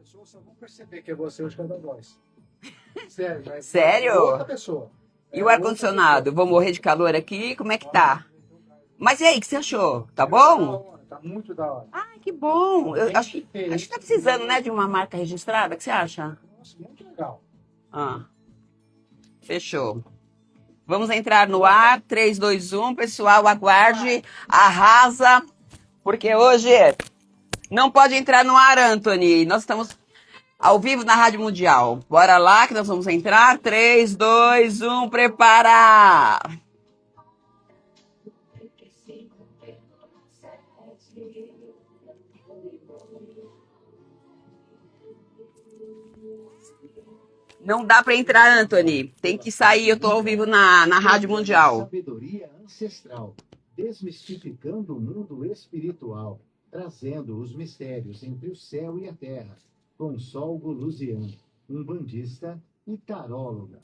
pessoas só vão perceber que é você hoje quando voz. Sério, mas Sério? é outra pessoa. E o ar-condicionado? Vou morrer de calor aqui? Como é que tá? Mas e aí, o que você achou? Tá bom? Tá muito da hora. Ai, que bom. Eu acho que tá precisando, né, de uma marca registrada. O que você acha? Nossa, muito legal. Ah, fechou. Vamos entrar no ar. 3, 2, 1. Pessoal, aguarde. Arrasa. Porque hoje não pode entrar no ar, Anthony. Nós estamos ao vivo na Rádio Mundial. Bora lá que nós vamos entrar. 3, 2, 1. Prepara! Não dá para entrar, Anthony. Tem que sair. Eu tô ao vivo na Rádio Mundial. Sabedoria ancestral, desmistificando o mundo espiritual, trazendo os mistérios entre o céu e a terra, com Sol Guluzian, um bandista e taróloga.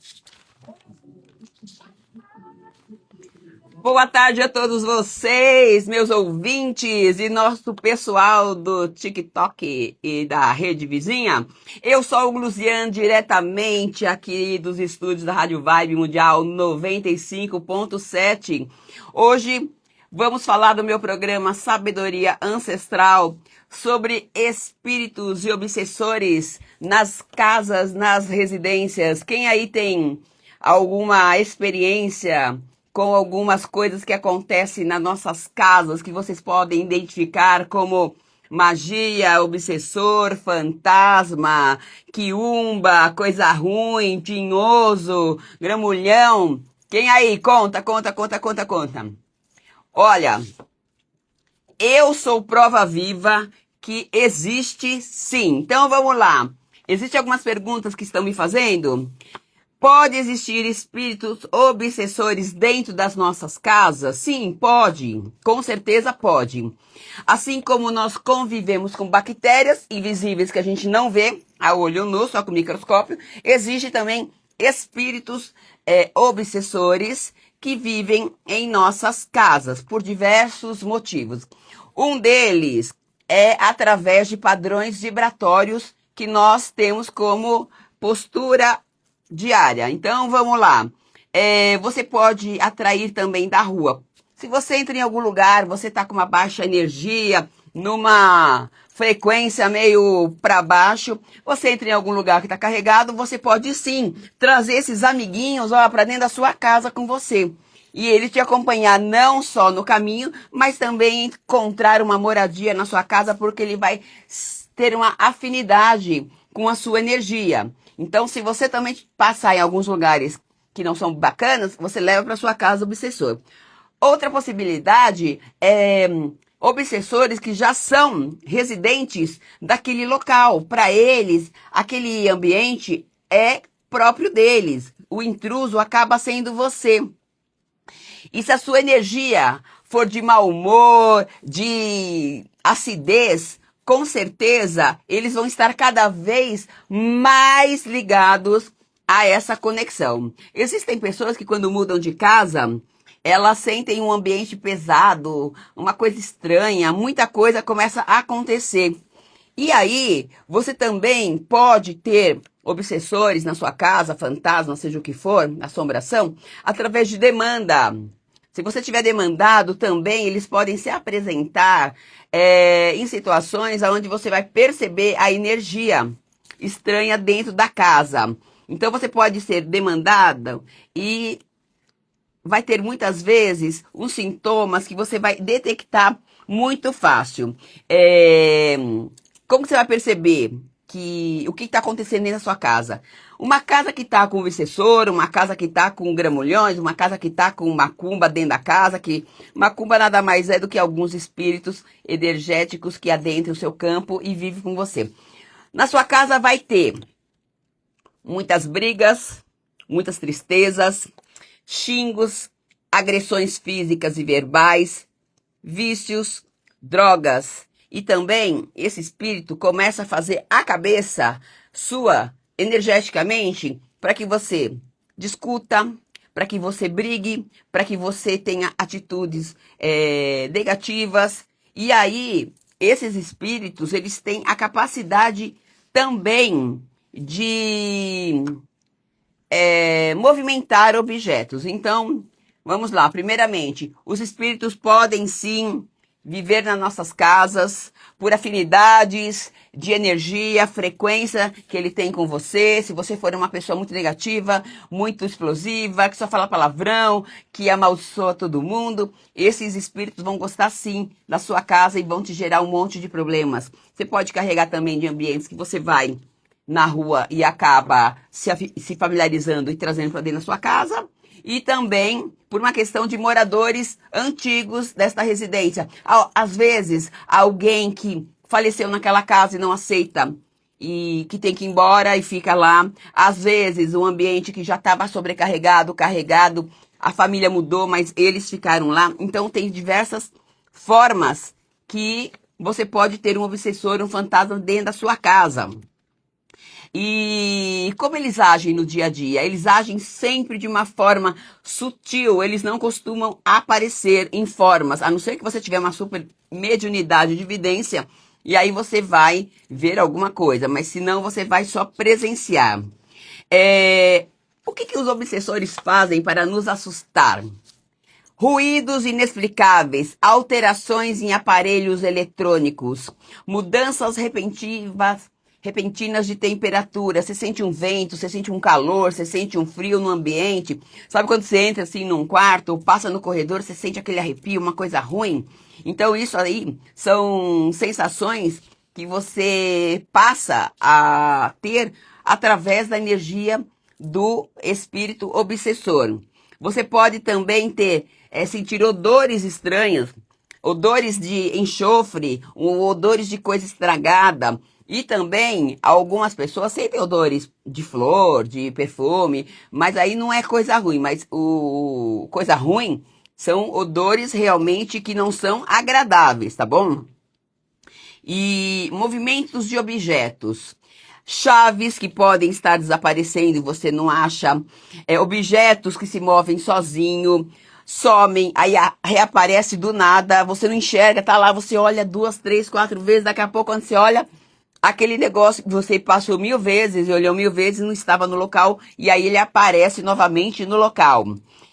Boa tarde a todos vocês, meus ouvintes e nosso pessoal do TikTok e da rede vizinha. Eu sou o Gluzian, diretamente aqui dos estúdios da Rádio Vibe Mundial 95.7. Hoje vamos falar do meu programa Sabedoria Ancestral sobre espíritos e obsessores nas casas, nas residências. Quem aí tem alguma experiência com algumas coisas que acontecem nas nossas casas, que vocês podem identificar como magia, obsessor, fantasma, quiumba, coisa ruim, tinhoso, gramulhão? Quem aí? Conta. Olha, eu sou prova viva que existe sim. Então vamos lá. Existem algumas perguntas que estão me fazendo? Pode existir espíritos obsessores dentro das nossas casas? Sim, pode. Com certeza pode. Assim como nós convivemos com bactérias invisíveis que a gente não vê a olho nu, só com microscópio, existem também espíritos obsessores que vivem em nossas casas por diversos motivos. Um deles é através de padrões vibratórios que nós temos como postura diária. Então, vamos lá. Você pode atrair também da rua. Se você entra em algum lugar, você está com uma baixa energia, numa frequência meio para baixo, você entra em algum lugar que está carregado, você pode sim trazer esses amiguinhos para dentro da sua casa com você. E ele te acompanhar não só no caminho, mas também encontrar uma moradia na sua casa, porque ele vai ter uma afinidade com a sua energia. Então, se você também passar em alguns lugares que não são bacanas, você leva para sua casa o obsessor. Outra possibilidade é obsessores que já são residentes daquele local. Para eles, aquele ambiente é próprio deles. O intruso acaba sendo você. E se a sua energia for de mau humor, de acidez, com certeza, eles vão estar cada vez mais ligados a essa conexão. Existem pessoas que quando mudam de casa, elas sentem um ambiente pesado, uma coisa estranha, muita coisa começa a acontecer. E aí, você também pode ter obsessores na sua casa, fantasma, seja o que for, assombração, através de demanda. Se você tiver demandado também, eles podem se apresentar em situações onde você vai perceber a energia estranha dentro da casa. Então você pode ser demandada e vai ter muitas vezes uns sintomas que você vai detectar muito fácil. Como que você vai perceber o que está acontecendo dentro da sua casa? Uma casa que está com obsessor, uma casa que está com gramulhões, uma casa que está com macumba dentro da casa, que macumba nada mais é do que alguns espíritos energéticos que adentram o seu campo e vivem com você. Na sua casa vai ter muitas brigas, muitas tristezas, xingos, agressões físicas e verbais, vícios, drogas. E também esse espírito começa a fazer a cabeça sua energeticamente para que você discuta, para que você brigue, para que você tenha atitudes negativas. E aí, esses espíritos, eles têm a capacidade também de movimentar objetos. Então, vamos lá. Primeiramente, os espíritos podem sim viver nas nossas casas por afinidades de energia, frequência que ele tem com você. Se você for uma pessoa muito negativa, muito explosiva, que só fala palavrão, que amaldiçoa todo mundo, esses espíritos vão gostar sim da sua casa e vão te gerar um monte de problemas. Você pode carregar também de ambientes que você vai na rua e acaba se familiarizando e trazendo para dentro da sua casa. E também por uma questão de moradores antigos desta residência. Às vezes, alguém que faleceu naquela casa e não aceita e que tem que ir embora e fica lá. Às vezes, um ambiente que já estava sobrecarregado, carregado, a família mudou, mas eles ficaram lá. Então, tem diversas formas que você pode ter um obsessor, um fantasma dentro da sua casa. E como eles agem no dia a dia? Eles agem sempre de uma forma sutil, eles não costumam aparecer em formas, a não ser que você tiver uma super mediunidade de evidência, e aí você vai ver alguma coisa, mas senão você vai só presenciar. O que os obsessores fazem para nos assustar? Ruídos inexplicáveis, alterações em aparelhos eletrônicos, mudanças repentinas de temperatura. Você sente um vento, você sente um calor, você sente um frio no ambiente. Sabe quando você entra assim num quarto ou passa no corredor, você sente aquele arrepio, uma coisa ruim? Então isso aí são sensações que você passa a ter através da energia do espírito obsessor. Você pode também sentir odores estranhos, odores de enxofre, odores de coisa estragada. E também, algumas pessoas sentem odores de flor, de perfume, mas aí não é coisa ruim. Mas coisa ruim são odores realmente que não são agradáveis, tá bom? E movimentos de objetos. Chaves que podem estar desaparecendo e você não acha. Objetos que se movem sozinho, somem, aí reaparece do nada, você não enxerga, tá lá, você olha 2, 3, 4 vezes, daqui a pouco quando você olha, aquele negócio que você passou 1000 vezes e olhou 1000 vezes não estava no local, e aí ele aparece novamente no local.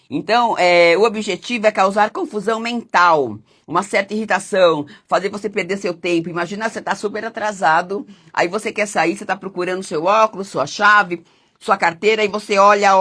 Então, o objetivo é causar confusão mental, uma certa irritação, fazer você perder seu tempo. Imagina, você está super atrasado, aí você quer sair, você está procurando seu óculos, sua chave, sua carteira, e você olha,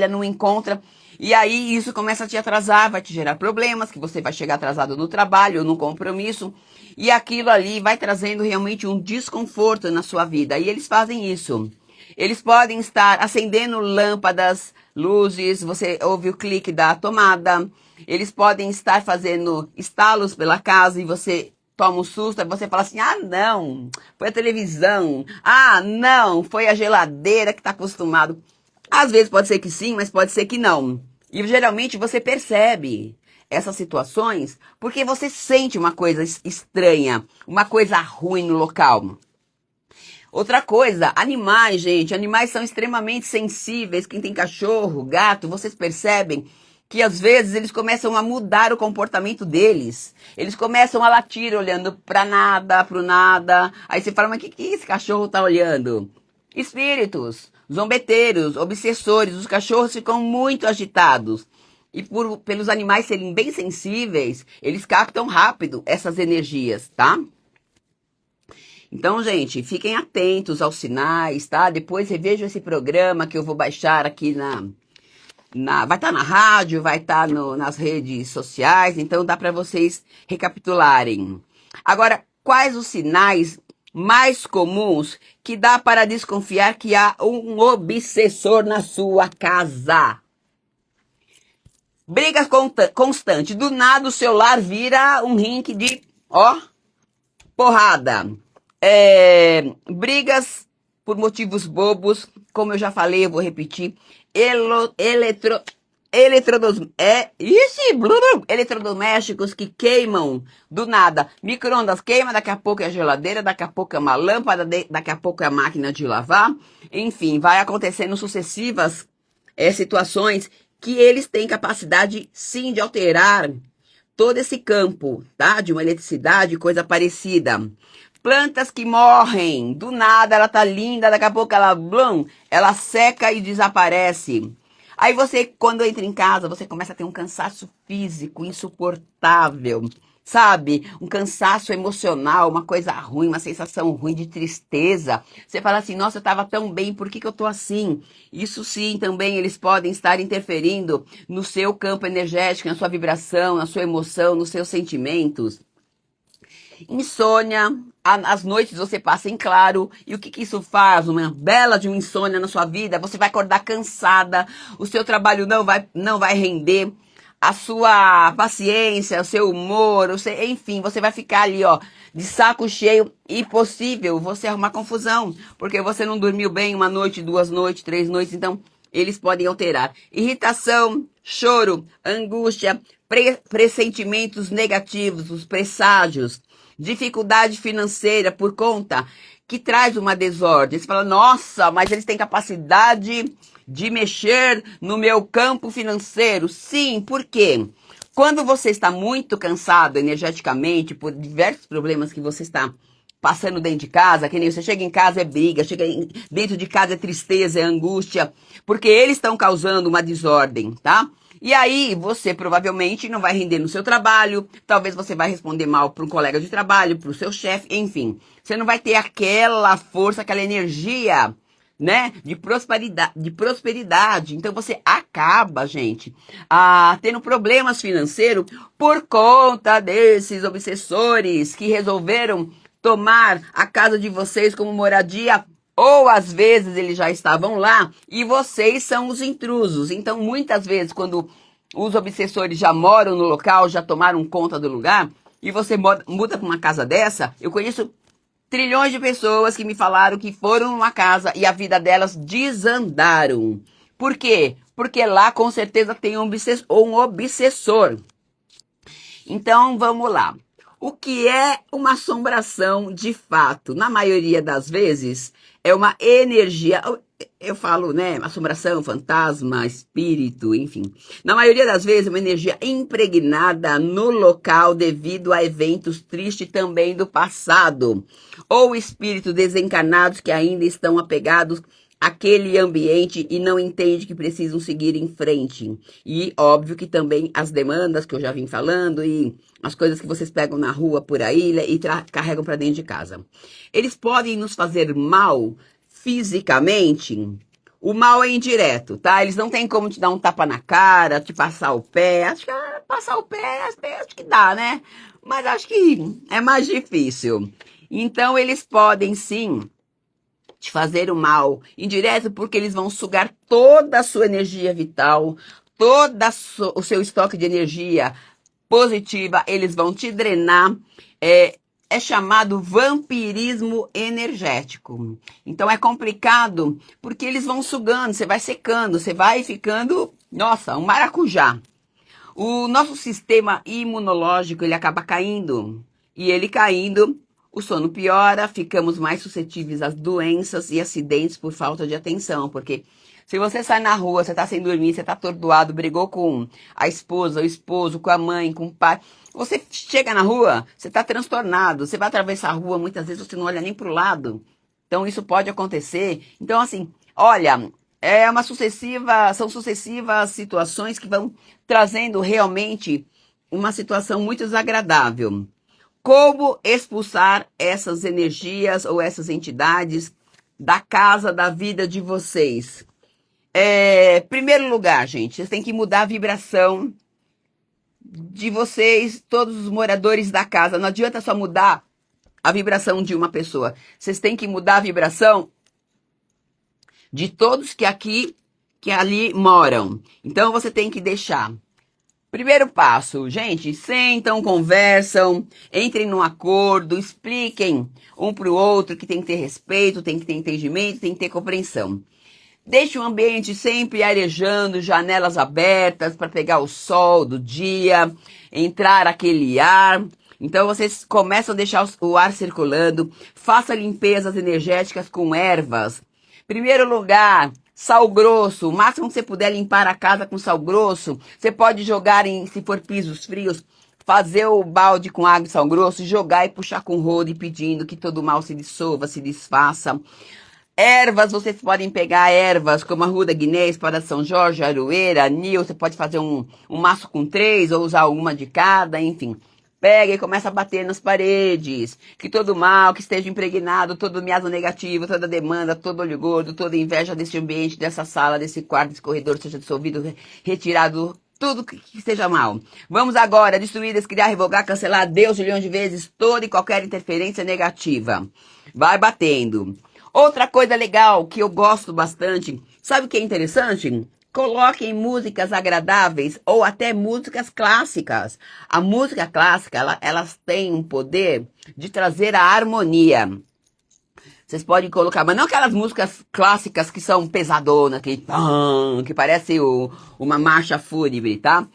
não encontra. E aí isso começa a te atrasar, vai te gerar problemas, que você vai chegar atrasado no trabalho ou no compromisso. E aquilo ali vai trazendo realmente um desconforto na sua vida. E eles fazem isso. Eles podem estar acendendo lâmpadas, luzes, você ouve o clique da tomada. Eles podem estar fazendo estalos pela casa e você toma um susto, aí você fala assim, ah não, foi a televisão, ah não, foi a geladeira que está acostumado. Às vezes pode ser que sim, mas pode ser que não. E geralmente você percebe essas situações porque você sente uma coisa estranha, uma coisa ruim no local. Outra coisa, animais, gente. Animais são extremamente sensíveis. Quem tem cachorro, gato, vocês percebem que às vezes eles começam a mudar o comportamento deles. Eles começam a latir olhando para nada, pro nada. Aí você fala, mas o que esse cachorro tá olhando? Espíritos, zombeteiros, obsessores. Os cachorros ficam muito agitados. E pelos animais serem bem sensíveis, eles captam rápido essas energias, tá? Então, gente, fiquem atentos aos sinais, tá? Depois revejam esse programa que eu vou baixar aqui vai estar na rádio, vai estar nas redes sociais, então dá para vocês recapitularem. Agora, quais os sinais mais comuns que dá para desconfiar que há um obsessor na sua casa? Brigas constantes. Do nada o seu lar vira um ringue de, porrada. Brigas por motivos bobos, como eu já falei, eu vou repetir. Eletrodomésticos que queimam do nada. Micro-ondas queima, daqui a pouco é a geladeira, daqui a pouco é uma lâmpada, daqui a pouco é a máquina de lavar. Enfim, vai acontecendo sucessivas situações que eles têm capacidade, sim, de alterar todo esse campo, tá? De uma eletricidade, coisa parecida. Plantas que morrem, do nada ela tá linda, daqui a pouco ela, blum, ela seca e desaparece. Aí você, quando entra em casa, você começa a ter um cansaço físico insuportável, sabe? Um cansaço emocional, uma coisa ruim, uma sensação ruim de tristeza. Você fala assim, nossa, eu estava tão bem, por que que eu tô assim? Isso sim, também eles podem estar interferindo no seu campo energético, na sua vibração, na sua emoção, nos seus sentimentos. Insônia, as noites você passa em claro, e o que que isso faz? Uma bela de uma insônia na sua vida, você vai acordar cansada, o seu trabalho não vai render, a sua paciência, o seu humor, enfim, você vai ficar ali, ó, de saco cheio e possível você arrumar confusão, porque você não dormiu bem uma noite, 2 noites, 3 noites, então eles podem alterar. Irritação, choro, angústia, pressentimentos negativos, os presságios, dificuldade financeira por conta que traz uma desordem. Você fala, nossa, mas eles têm capacidade de mexer no meu campo financeiro. Sim, por quê? Quando você está muito cansado energeticamente por diversos problemas que você está passando dentro de casa, que nem você chega em casa é briga, dentro de casa é tristeza, é angústia, porque eles estão causando uma desordem, tá? E aí você provavelmente não vai render no seu trabalho, talvez você vai responder mal para um colega de trabalho, para o seu chefe, enfim. Você não vai ter aquela força, aquela energia, né, de prosperidade. Então você acaba, gente, tendo problemas financeiros por conta desses obsessores que resolveram tomar a casa de vocês como moradia, ou às vezes eles já estavam lá e vocês são os intrusos. Então, muitas vezes, quando os obsessores já moram no local, já tomaram conta do lugar, e você muda para uma casa dessa, eu conheço trilhões de pessoas que me falaram que foram numa casa e a vida delas desandaram. Por quê? Porque lá com certeza tem um obsessor. Então, vamos lá. O que é uma assombração de fato? Na maioria das vezes, é uma energia, eu falo, né, assombração, fantasma, espírito, enfim. Na maioria das vezes, é uma energia impregnada no local devido a eventos tristes também do passado. Ou espíritos desencarnados que ainda estão apegados àquele ambiente e não entendem que precisam seguir em frente. E óbvio que também as demandas que eu já vim falando e as coisas que vocês pegam na rua por aí e carregam para dentro de casa. Eles podem nos fazer mal fisicamente. O mal é indireto, tá? Eles não têm como te dar um tapa na cara, te passar o pé. Acho que passar o pé, acho que dá, né? Mas acho que é mais difícil. Então, eles podem sim te fazer o mal indireto, porque eles vão sugar toda a sua energia vital, o seu estoque de energia positiva, eles vão te drenar. É chamado vampirismo energético. Então é complicado, porque eles vão sugando, você vai secando, você vai ficando, nossa, um maracujá. O nosso sistema imunológico, ele acaba caindo. E ele caindo, o sono piora, ficamos mais suscetíveis às doenças e acidentes por falta de atenção. Porque se você sai na rua, você tá sem dormir, você tá atordoado, brigou com a esposa, o esposo, com a mãe, com o pai. Você chega na rua, você tá transtornado. Você vai atravessar a rua, muitas vezes você não olha nem pro lado. Então isso pode acontecer. Então assim, olha, são sucessivas situações que vão trazendo realmente uma situação muito desagradável. Como expulsar essas energias ou essas entidades da casa, da vida de vocês? Primeiro lugar, gente, vocês têm que mudar a vibração de vocês, todos os moradores da casa. Não adianta só mudar a vibração de uma pessoa. Vocês têm que mudar a vibração de todos que ali moram. Então, você tem que deixar. Primeiro passo, gente, sentam, conversam, entrem num acordo, expliquem um para o outro que tem que ter respeito, tem que ter entendimento, tem que ter compreensão. Deixe o ambiente sempre arejando, janelas abertas para pegar o sol do dia, entrar aquele ar. Então vocês começam a deixar o ar circulando, faça limpezas energéticas com ervas. Primeiro lugar, sal grosso, o máximo que você puder limpar a casa com sal grosso. Você pode jogar se for pisos frios, fazer o balde com água e sal grosso, jogar e puxar com o rodo, pedindo que todo mal se dissolva, se desfaça. Ervas, vocês podem pegar ervas como a Ruda Guiné, Espada de São Jorge, Aroeira, Anil, você pode fazer um maço com 3 ou usar uma de cada, enfim. Pega e começa a bater nas paredes, que todo mal que esteja impregnado, todo miasma negativo, toda demanda, todo olho gordo, toda inveja desse ambiente, dessa sala, desse quarto, desse corredor, seja dissolvido, retirado, tudo que esteja mal. Vamos agora destruir, descriar, revogar, cancelar Deus milhões de vezes toda e qualquer interferência negativa. Vai batendo. Outra coisa legal que eu gosto bastante, sabe o que é interessante? Coloquem músicas agradáveis ou até músicas clássicas. A música clássica, elas têm um poder de trazer a harmonia. Vocês podem colocar, mas não aquelas músicas clássicas que são pesadonas, que parece uma marcha fúnebre, tá?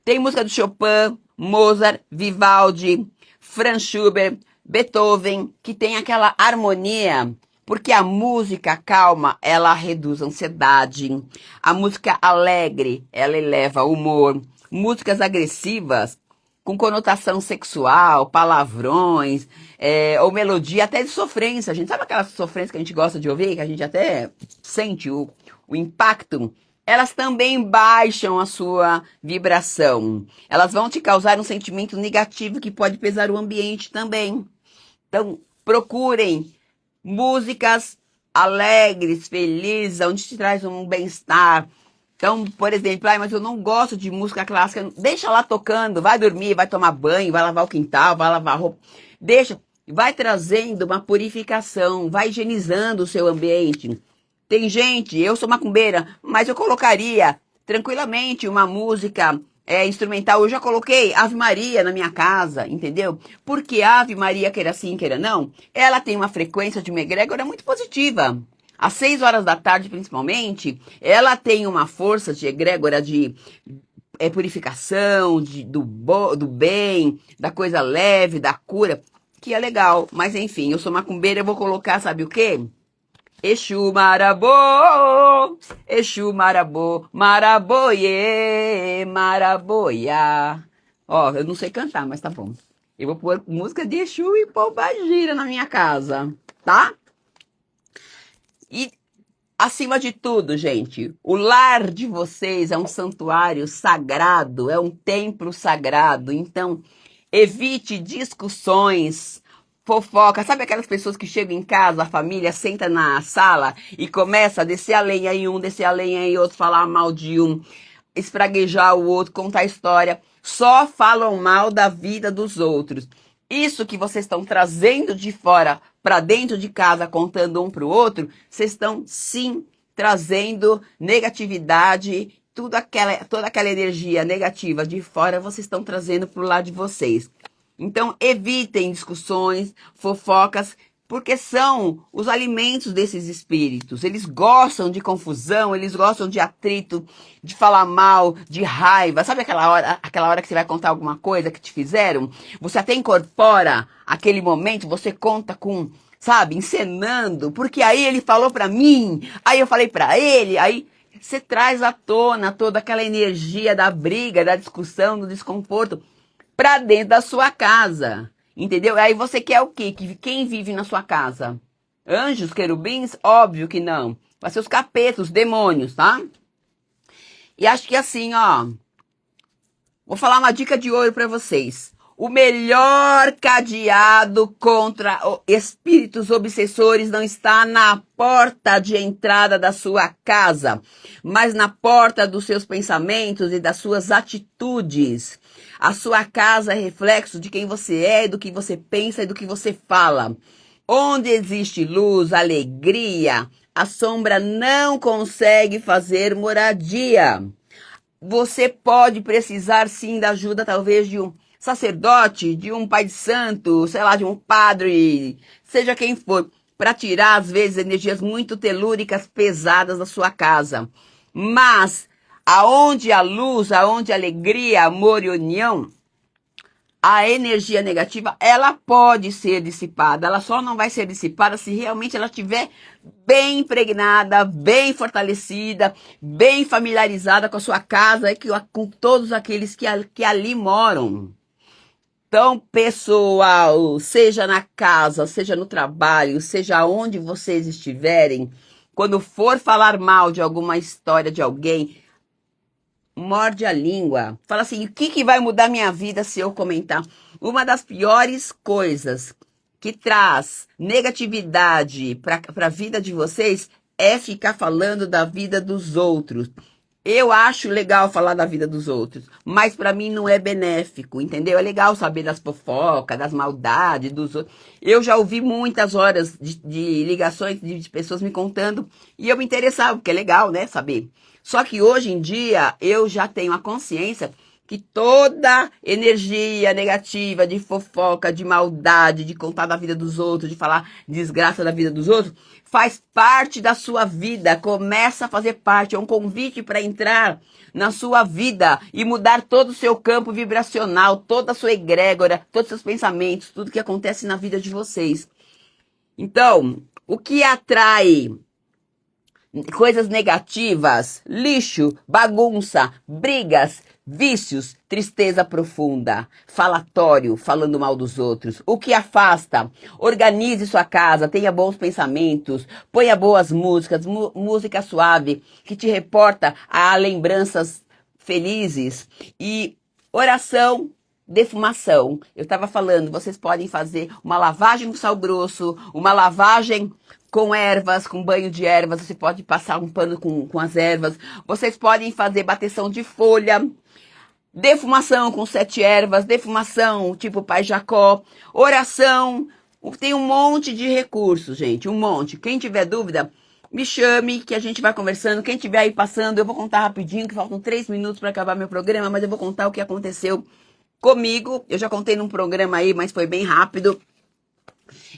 Tem música do Chopin, Mozart, Vivaldi, Franz Schubert, Beethoven, que tem aquela harmonia. Porque a música calma, ela reduz a ansiedade. A música alegre, ela eleva o humor. Músicas agressivas, com conotação sexual, palavrões, ou melodia até de sofrência. A gente sabe aquelas sofrências que a gente gosta de ouvir, que a gente até sente o impacto? Elas também baixam a sua vibração. Elas vão te causar um sentimento negativo que pode pesar o ambiente também. Então, procurem músicas alegres, felizes, onde te traz um bem-estar. Então, por exemplo, mas eu não gosto de música clássica. Deixa lá tocando, vai dormir, vai tomar banho, vai lavar o quintal, vai lavar a roupa. Deixa, vai trazendo uma purificação, vai higienizando o seu ambiente. Tem gente, eu sou macumbeira, mas eu colocaria tranquilamente uma música instrumental. Eu já coloquei Ave Maria na minha casa, entendeu? Porque a Ave Maria, queira sim, queira não, ela tem uma frequência de uma egrégora muito positiva. Às 6 horas da tarde, principalmente, ela tem uma força de egrégora de purificação, do bem, da coisa leve, da cura, que é legal. Mas enfim, eu sou macumbeira, eu vou colocar, sabe o quê? Exu Marabô, Exu Marabô, Maraboie, Maraboia. Ó, eu não sei cantar, mas tá bom. Eu vou pôr música de Exu e Pombagira na minha casa, tá? E, acima de tudo, gente, o lar de vocês é um santuário sagrado, é um templo sagrado. Então, evite discussões, fofoca. Sabe aquelas pessoas que chegam em casa, a família senta na sala e começa a descer a lenha em um, descer a lenha em outro, falar mal de um, espraguejar o outro, contar história. Só falam mal da vida dos outros. Isso que vocês estão trazendo de fora para dentro de casa, contando um para o outro, vocês estão sim trazendo negatividade, toda aquela energia negativa de fora, vocês estão trazendo para o lado de vocês. Então, evitem discussões, fofocas, porque são os alimentos desses espíritos. Eles gostam de confusão, eles gostam de atrito, de falar mal, de raiva. Sabe aquela hora que você vai contar alguma coisa que te fizeram? Você até incorpora aquele momento, você conta com, sabe, encenando, porque aí ele falou pra mim, aí eu falei pra ele, aí você traz à tona toda aquela energia da briga, da discussão, do desconforto pra dentro da sua casa. Entendeu? Aí você quer o quê? Quem vive na sua casa? Anjos, querubins? Óbvio que não. Vai ser os capetas, os demônios, tá? E acho que assim, ó. Vou falar uma dica de ouro pra vocês. O melhor cadeado contra espíritos obsessores não está na porta de entrada da sua casa, mas na porta dos seus pensamentos e das suas atitudes. A sua casa é reflexo de quem você é, do que você pensa e do que você fala. Onde existe luz, alegria, a sombra não consegue fazer moradia. Você pode precisar sim da ajuda talvez de um sacerdote, de um pai de santo, sei lá, de um padre, seja quem for, para tirar às vezes energias muito telúricas pesadas da sua casa. Mas aonde a luz, aonde a alegria, amor e união, a energia negativa, ela pode ser dissipada. Ela só não vai ser dissipada se realmente ela estiver bem impregnada, bem fortalecida, bem familiarizada com a sua casa e com todos aqueles que ali moram. Então, pessoal, seja na casa, seja no trabalho, seja onde vocês estiverem, quando for falar mal de alguma história de alguém, morde a língua. Fala assim, o que vai mudar minha vida se eu comentar? Uma das piores coisas que traz negatividade para a vida de vocês é ficar falando da vida dos outros. Eu acho legal falar da vida dos outros, mas para mim não é benéfico, entendeu? É legal saber das fofocas, das maldades dos outros. Eu já ouvi muitas horas de ligações de pessoas me contando e eu me interessava, porque é legal, né, saber. Só que hoje em dia eu já tenho a consciência que toda energia negativa de fofoca, de maldade, de contar da vida dos outros, de falar desgraça da vida dos outros, faz parte da sua vida, começa a fazer parte, é um convite para entrar na sua vida e mudar todo o seu campo vibracional, toda a sua egrégora, todos os seus pensamentos, tudo que acontece na vida de vocês. Então, o que atrai coisas negativas, lixo, bagunça, brigas, vícios, tristeza profunda, falatório, falando mal dos outros. O que afasta? Organize sua casa, tenha bons pensamentos, ponha boas músicas, música suave, que te reporta a lembranças felizes. E oração, defumação. Eu estava falando, vocês podem fazer uma lavagem com sal grosso, uma lavagem com ervas, com banho de ervas, você pode passar um pano com as ervas, vocês podem fazer bateção de folha, defumação com 7 ervas, defumação tipo Pai Jacó, oração, tem um monte de recursos, gente, um monte. Quem tiver dúvida, me chame que a gente vai conversando, quem tiver aí passando, eu vou contar rapidinho, que faltam 3 minutos para acabar meu programa, mas eu vou contar o que aconteceu comigo. Eu já contei num programa aí, mas foi bem rápido.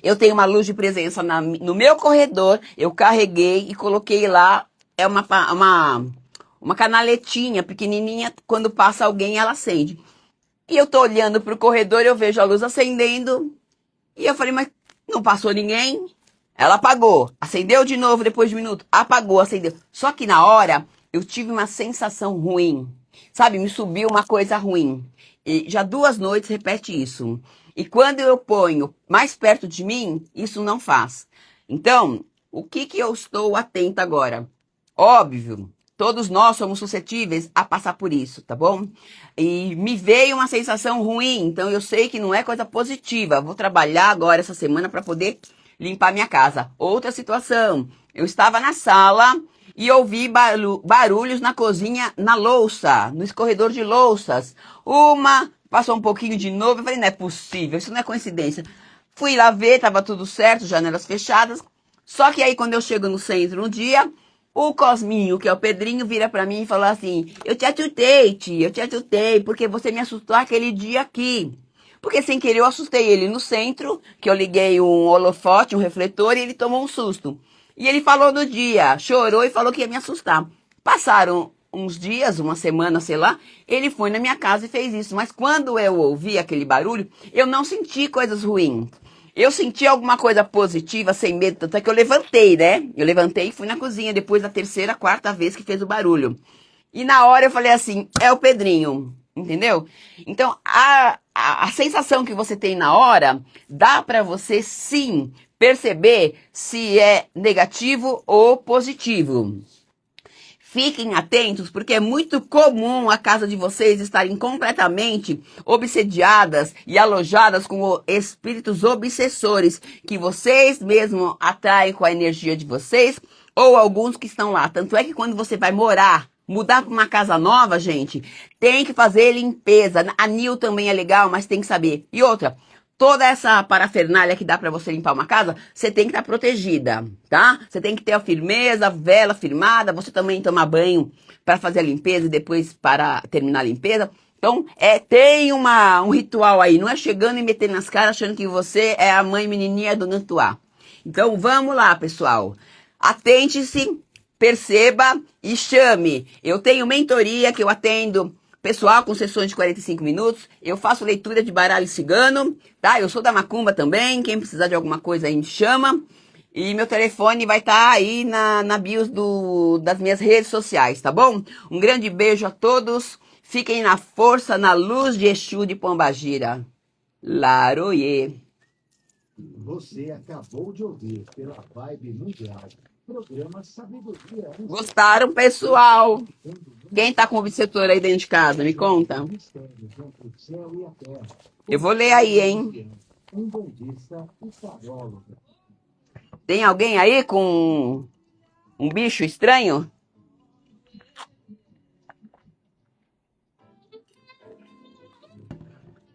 Eu tenho uma luz de presença no meu corredor, eu carreguei e coloquei lá, é uma canaletinha pequenininha, quando passa alguém ela acende. E eu tô olhando pro corredor, eu vejo a luz acendendo, e eu falei, mas não passou ninguém? Ela apagou, acendeu de novo depois de um minuto, apagou, acendeu. Só que na hora, eu tive uma sensação ruim, sabe, me subiu uma coisa ruim. E já 2 noites repete isso. E quando eu ponho mais perto de mim, isso não faz. Então, o que eu estou atenta agora? Óbvio, todos nós somos suscetíveis a passar por isso, tá bom? E me veio uma sensação ruim, então eu sei que não é coisa positiva. Vou trabalhar agora essa semana para poder limpar minha casa. Outra situação, eu estava na sala e ouvi barulhos na cozinha, na louça, no escorredor de louças. Passou um pouquinho de novo, eu falei, não é possível, isso não é coincidência. Fui lá ver, tava tudo certo, janelas fechadas. Só que aí quando eu chego no centro um dia, o Cosminho, que é o Pedrinho, vira pra mim e falou assim, eu te atutei, tia, eu te atutei, porque você me assustou aquele dia aqui. Porque sem querer eu assustei ele no centro, que eu liguei um holofote, um refletor, e ele tomou um susto. E ele falou no dia, chorou e falou que ia me assustar. Passaram uns dias, uma semana, sei lá, ele foi na minha casa e fez isso. Mas quando eu ouvi aquele barulho, eu não senti coisas ruins. Eu senti alguma coisa positiva, sem medo, tanto é que eu levantei, né? Eu levantei e fui na cozinha depois da 3ª, 4ª vez que fez o barulho. E na hora eu falei assim, é o Pedrinho, entendeu? Então, a sensação que você tem na hora, dá pra você sim perceber se é negativo ou positivo. Fiquem atentos, porque é muito comum a casa de vocês estarem completamente obsediadas e alojadas com espíritos obsessores, que vocês mesmos atraem com a energia de vocês, ou alguns que estão lá. Tanto é que quando você vai mudar para uma casa nova, gente, tem que fazer limpeza. Anil também é legal, mas tem que saber. E outra, toda essa parafernália que dá para você limpar uma casa, você tem que estar protegida, tá? Você tem que ter a firmeza, a vela firmada, você também tomar banho para fazer a limpeza e depois para terminar a limpeza. Então, tem um ritual aí, não é chegando e metendo nas caras achando que você é a mãe menininha do Nantuá. Então, vamos lá, pessoal. Atente-se, perceba e chame. Eu tenho mentoria que eu atendo pessoal com sessões de 45 minutos. Eu faço leitura de baralho cigano, tá? Eu sou da Macumba também. Quem precisar de alguma coisa aí me chama. E meu telefone vai estar aí na bios das minhas redes sociais, tá bom? Um grande beijo a todos. Fiquem na força, na luz de Exu de Pombagira. Laroye. Você acabou de ouvir pela Vibe Mundial. Programa Sabedoria Ancestral. Gostaram, pessoal? Explicando o mundo Quem tá com o obsetor aí dentro de casa? Me conta. dos mistérios entre o céu e a terra. Eu vou ler aí, hein? Um bandista e tarólogo. Tem alguém aí com um bicho estranho?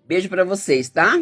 Beijo pra vocês, tá?